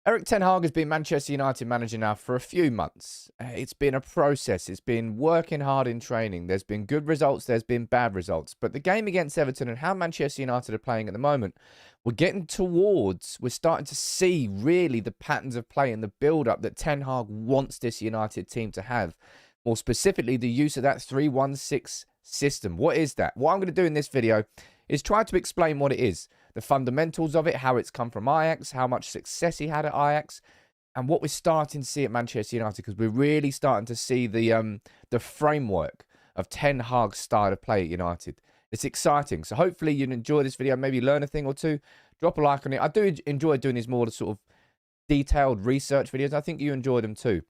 Erik ten Hag has been Manchester United manager now for a few months. It's been a process. It's been working hard in training. There's been good results. There's been bad results. But the game against Everton and how Manchester United are playing at the moment, we're starting to see really the patterns of play and the build-up that Ten Hag wants this United team to have. More specifically, the use of that 3-1-6 system. What is that? What I'm going to do in this video is try to explain what it is, the fundamentals of it, how it's come from Ajax, how much success he had at Ajax, and what we're starting to see at Manchester United, because we're really starting to see the framework of Ten Hag's style of play at United. It's exciting. So hopefully you enjoy this video, maybe learn a thing or two. Drop a like on it. I do enjoy doing these more sort of detailed research videos. I think you enjoy them too.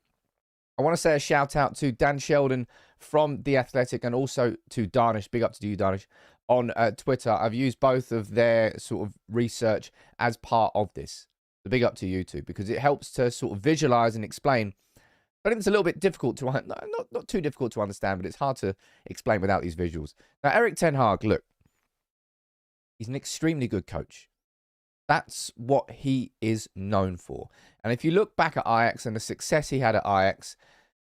I want to say a shout out to Dan Sheldon from The Athletic and also to Darnish. Big up to you, Darnish, on Twitter. I've used both of their sort of research as part of this. So big up to you two, because it helps to sort of visualize and explain. I think it's a little bit difficult to, not too difficult to understand, but it's hard to explain without these visuals. Now, Erik ten Hag, look, he's an extremely good coach. That's what he is known for. And if you look back at Ajax and the success he had at Ajax,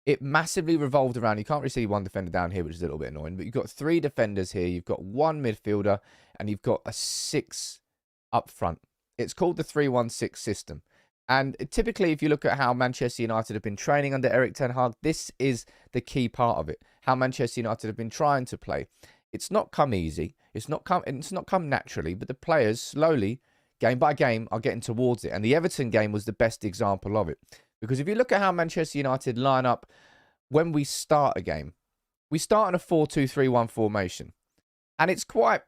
it massively revolved around, you can't really see one defender down here, which is a little bit annoying, but you've got 3 defenders here, you've got 1 midfielder, and you've got a 6 up front. It's called the 3-1-6 system. And typically, if you look at how Manchester United have been training under Erik ten Hag, this is the key part of it. How Manchester United have been trying to play. It's not come easy. It's not come naturally, but the players slowly, game by game, are getting towards it. And the Everton game was the best example of it. Because if you look at how Manchester United line up when we start a game, we start in a 4-2-3-1 formation. And it's quite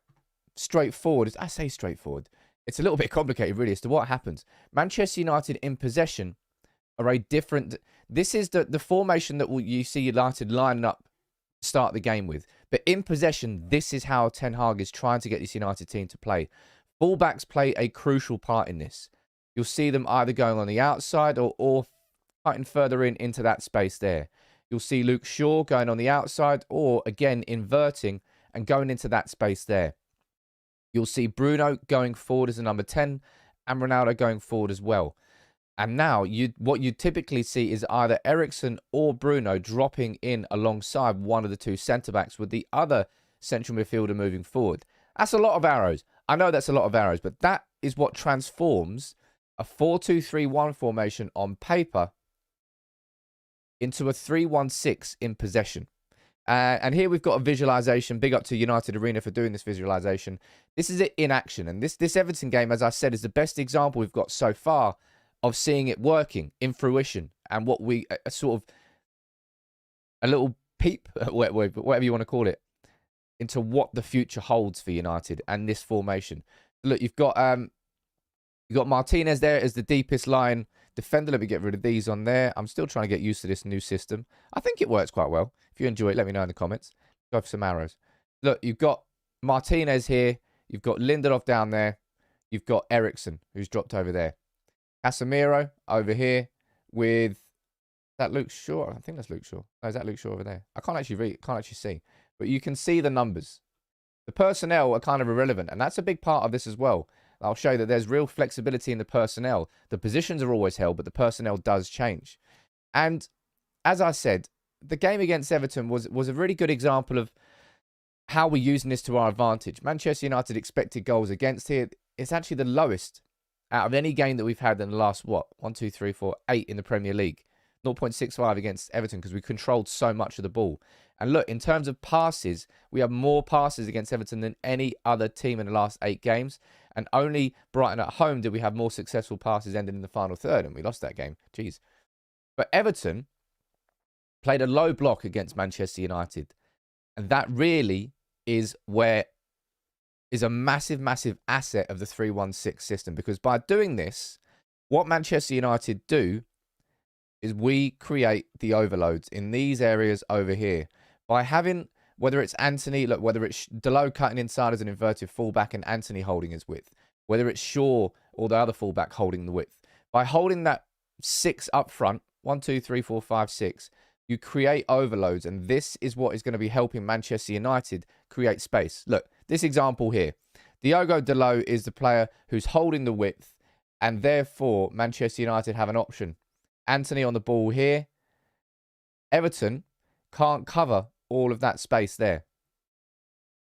straightforward. I say straightforward. It's a little bit complicated, really, as to what happens. Manchester United in possession are a different... This is the formation that you see United lining up to start the game with. But in possession, this is how Ten Hag is trying to get this United team to play. Fullbacks play a crucial part in this. You'll see them either going on the outside or fighting further into that space there. You'll see Luke Shaw going on the outside or, again, inverting and going into that space there. You'll see Bruno going forward as a number 10 and Ronaldo going forward as well. And now, what you typically see is either Eriksen or Bruno dropping in alongside one of the 2 centre-backs with the other central midfielder moving forward. That's a lot of arrows. I know that's a lot of arrows, but that is what transforms a 4-2-3-1 formation on paper into a 3-1-6 in possession. And here we've got a visualization. Big up to United Arena for doing this visualization. This is it in action. And this Everton game, as I said, is the best example we've got so far of seeing it working in fruition. And what we sort of a little peep, whatever you want to call it, into what the future holds for United and this formation. Look, you've got Martinez there as the deepest line defender. Let me get rid of these on there. I'm still trying to get used to this new system. I think it works quite well. If you enjoy it, let me know in the comments. Go for some arrows. Look, you've got Martinez here. You've got Lindelof down there. You've got Eriksen, who's dropped over there. Casemiro over here with that Luke Shaw. I think that's Luke Shaw. No, is that Luke Shaw over there? I can't actually read. Can't actually see. But you can see the numbers. The personnel are kind of irrelevant, and that's a big part of this as well. I'll show you that there's real flexibility in the personnel. The positions are always held, but the personnel does change. And as I said, the game against Everton was a really good example of how we're using this to our advantage. Manchester United expected goals against here. It's actually the lowest out of any game that we've had in the last, 8 in the Premier League. 0.65 against Everton because we controlled so much of the ball. And look, in terms of passes, we have more passes against Everton than any other team in the last 8 games. And only Brighton at home did we have more successful passes ending in the final third. And we lost that game. Jeez. But Everton played a low block against Manchester United. And that really is where is a massive, massive asset of the 3-1-6 system. Because by doing this, what Manchester United do is we create the overloads in these areas over here. By having, whether it's Antony, look, whether it's Dalot cutting inside as an inverted fullback and Antony holding his width, whether it's Shaw or the other fullback holding the width. By holding that 6 up front, 1, 2, 3, 4, 5, 6, you create overloads. And this is what is going to be helping Manchester United create space. Look, this example here. Diogo Dalot is the player who's holding the width. And therefore, Manchester United have an option. Antony on the ball here. Everton can't cover all of that space there.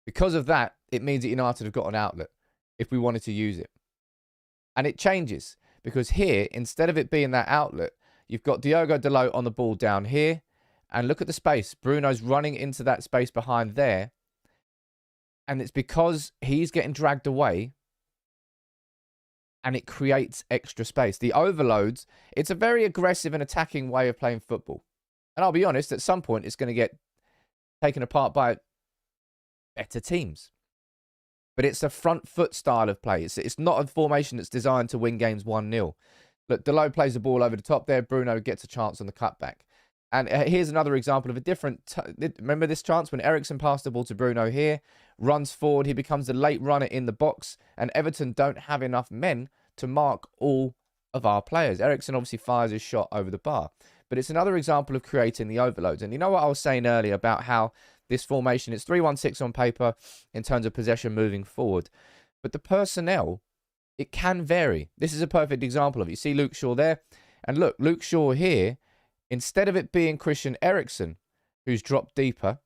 Because of that, it means that United have got an outlet if we wanted to use it. And it changes because here, instead of it being that outlet, you've got Diogo Dalot on the ball down here. And look at the space. Bruno's running into that space behind there. And it's because he's getting dragged away and it creates extra space. The overloads, it's a very aggressive and attacking way of playing football. And I'll be honest, at some point, it's going to get taken apart by better teams. But it's a front foot style of play. It's not a formation that's designed to win games 1-0. Look, Dalot plays the ball over the top there. Bruno gets a chance on the cutback. And here's another example of a different... Remember this chance when Eriksen passed the ball to Bruno here? Runs forward. He becomes the late runner in the box. And Everton don't have enough men to mark all of our players. Eriksen obviously fires his shot over the bar. But it's another example of creating the overloads. And you know what I was saying earlier about how this formation, it's 3-1-6 on paper in terms of possession moving forward. But the personnel, it can vary. This is a perfect example of it. You see Luke Shaw there. And look, Luke Shaw here, instead of it being Christian Eriksen, who's dropped deeper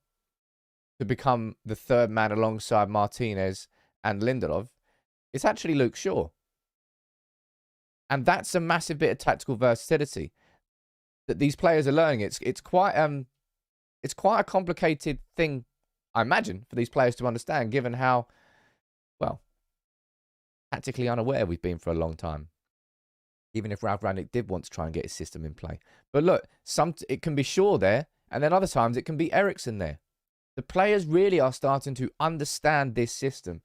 to become the third man alongside Martinez and Lindelof, it's actually Luke Shaw. And that's a massive bit of tactical versatility that these players are learning. It's quite a complicated thing, I imagine, for these players to understand, given how, well, tactically unaware we've been for a long time. Even if Ralf Rangnick did want to try and get his system in play. But look, it can be Shaw there, and then other times it can be Eriksen there. The players really are starting to understand this system.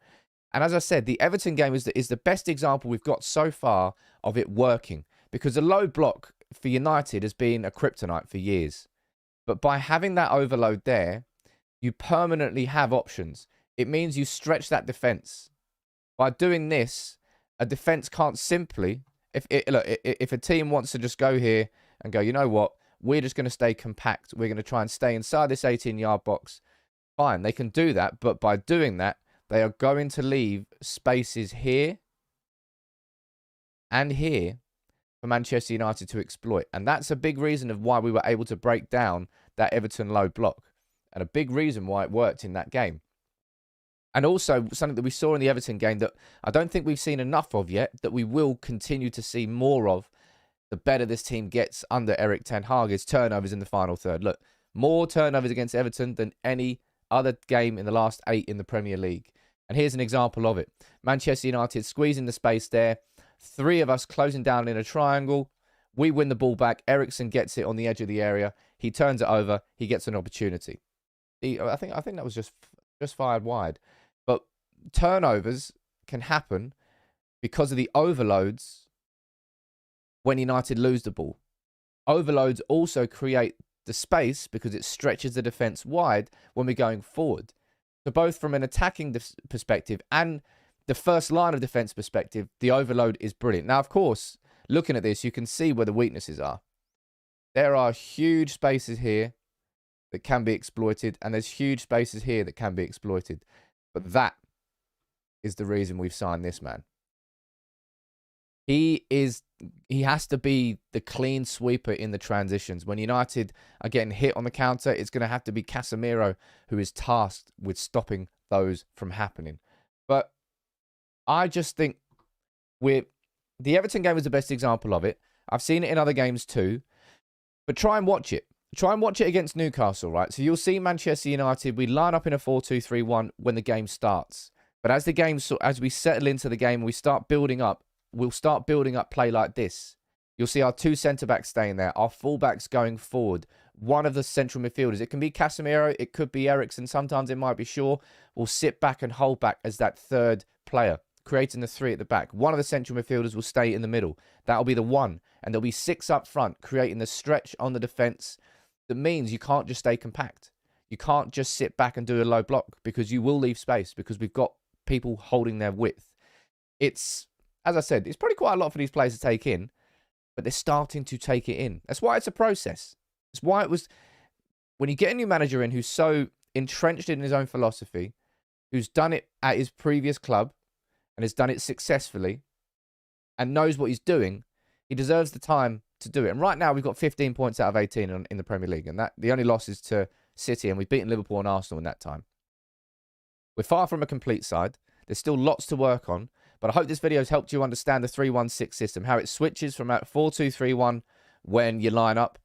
And as I said, the Everton game is the best example we've got so far of it working. Because a low block for United has been a kryptonite for years. But by having that overload there, you permanently have options. It means you stretch that defence. By doing this, a defence can't simply... If a team wants to just go here and go, you know what, we're just going to stay compact. We're going to try and stay inside this 18-yard box. Fine, they can do that. But by doing that, they are going to leave spaces here and here for Manchester United to exploit. And that's a big reason of why we were able to break down that Everton low block. And a big reason why it worked in that game. And also something that we saw in the Everton game that I don't think we've seen enough of yet, that we will continue to see more of the better this team gets under Erik ten Hag, is turnovers in the final third. Look, more turnovers against Everton than any other game in the last 8 in the Premier League. And here's an example of it. Manchester United squeezing the space there. 3 of us closing down in a triangle. We win the ball back. Eriksen gets it on the edge of the area. He turns it over. He gets an opportunity. I think that was just fired wide. But turnovers can happen because of the overloads when United lose the ball. Overloads also create the space because it stretches the defence wide when we're going forward. So both from an attacking perspective and the first line of defence perspective, the overload is brilliant. Now, of course, looking at this, you can see where the weaknesses are. There are huge spaces here that can be exploited, and there's huge spaces here that can be exploited. But that is the reason we've signed this man. He has to be the clean sweeper in the transitions. When United are getting hit on the counter, it's going to have to be Casemiro who is tasked with stopping those from happening. But I just think the Everton game is the best example of it. I've seen it in other games too. But try and watch it. Try and watch it against Newcastle, right? So you'll see Manchester United, we line up in a 4-2-3-1 when the game starts. But as we settle into the game and we start building up, we'll start building up play like this. You'll see our 2 centre-backs staying there, our full-backs going forward, one of the central midfielders. It can be Casemiro, it could be Eriksen, sometimes it might be Shaw. Will sit back and hold back as that third player, creating the 3 at the back. One of the central midfielders will stay in the middle. That'll be the 1. And there'll be 6 up front, creating the stretch on the defence. That means you can't just stay compact. You can't just sit back and do a low block because you will leave space because we've got people holding their width. It's, as I said, it's probably quite a lot for these players to take in, but they're starting to take it in. That's why it's a process. It's why it was, when you get a new manager in who's so entrenched in his own philosophy, who's done it at his previous club and has done it successfully, and knows what he's doing, he deserves the time to do it. And right now, we've got 15 points out of 18 in the Premier League. And the only loss is to City, and we've beaten Liverpool and Arsenal in that time. We're far from a complete side. There's still lots to work on. But I hope this video has helped you understand the 3-1-6 system, how it switches from a 4-2-3-1 when you line up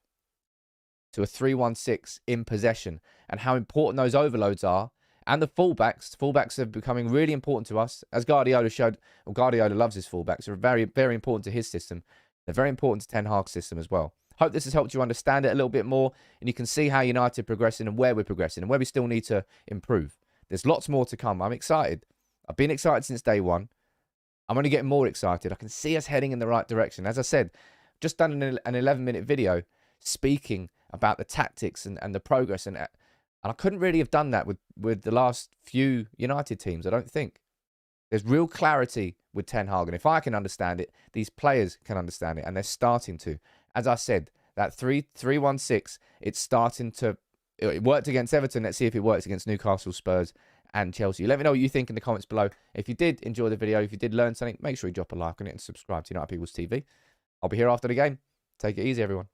to a 3-1-6 in possession, and how important those overloads are. And the fullbacks. Fullbacks are becoming really important to us. As Guardiola showed, well, Guardiola loves his fullbacks. They're very, very important to his system. They're very important to Ten Hag's system as well. Hope this has helped you understand it a little bit more, and you can see how United are progressing and where we're progressing and where we still need to improve. There's lots more to come. I'm excited. I've been excited since day one. I'm only getting more excited. I can see us heading in the right direction. As I said, just done an 11-minute video speaking about the tactics and the progress, and I couldn't really have done that with the last few United teams, I don't think. There's real clarity with Ten Hag, and if I can understand it, these players can understand it, and they're starting to. As I said, that 3-1-6, it's starting to... It worked against Everton. Let's see if it works against Newcastle, Spurs, and Chelsea. Let me know what you think in the comments below. If you did enjoy the video, if you did learn something, make sure you drop a like on it and subscribe to United People's TV. I'll be here after the game. Take it easy, everyone.